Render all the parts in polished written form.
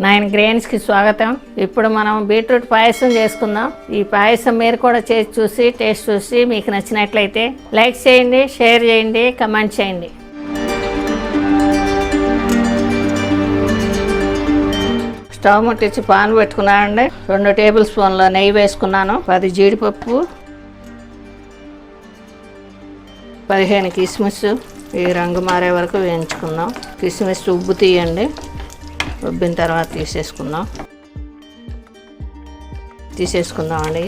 9Grains కి స్వాగతం. ఇప్పుడు మనం బీట్రూట్ పాయసం చేసుకుందాం. ఈ పాయసం మీరు కూడా చేసి చూసి టేస్ట్ చూసి మీకు నచ్చినట్లయితే లైక్ చేయండి, షేర్ చేయండి, కమెంట్ చేయండి. స్టవ్ ముట్టించి పాన్ పెట్టుకున్నానండి. 2 టేబుల్ స్పూన్ల నెయ్యి వేసుకున్నాను. 10 జీడిపప్పు, 15 కిస్మిస్ ఈ రంగు మారే వరకు వేయించుకుందాం. కిస్మిస్ ఉబ్బు తీయండి. ఉబ్బిన తర్వాత తీసేసుకుందామండి.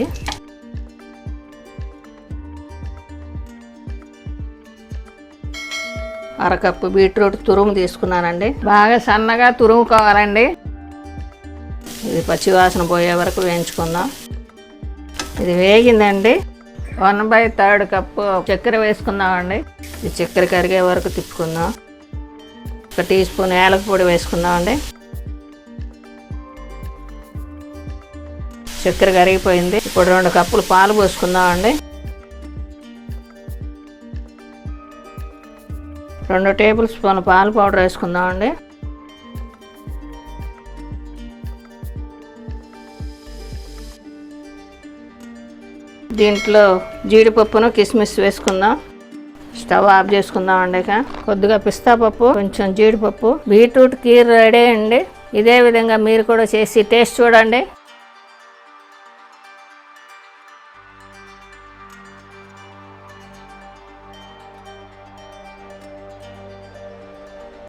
అరకప్పు బీట్రూట్ తురుము తీసుకున్నానండి. బాగా సన్నగా తురుముకోవాలండి. ఇది పచ్చివాసన పోయే వరకు వేయించుకుందాం. ఇది వేగిందండి. 1/3 కప్పు చక్కెర వేసుకుందామండి. ఈ చక్కెర కరిగే వరకు తిప్పుకుందాం. 1 టీ స్పూన్ యాలక పొడి వేసుకుందామండి. చక్కెర కరిగిపోయింది. ఇప్పుడు 2 కప్పులు పాలు పోసుకుందామండి. 2 టేబుల్ స్పూన్ పాలు పౌడర్ వేసుకుందామండి. దీంట్లో జీడిపప్పును కిస్మిస్ వేసుకుందాం. స్టవ్ ఆఫ్ చేసుకుందామండి. కొద్దిగా పిస్తా పప్పు, కొంచెం జీడిపప్పు. బీట్రూట్ కీర్ రెడీ అండి. ఇదే విధంగా మీరు కూడా చేసి టేస్ట్ చూడండి.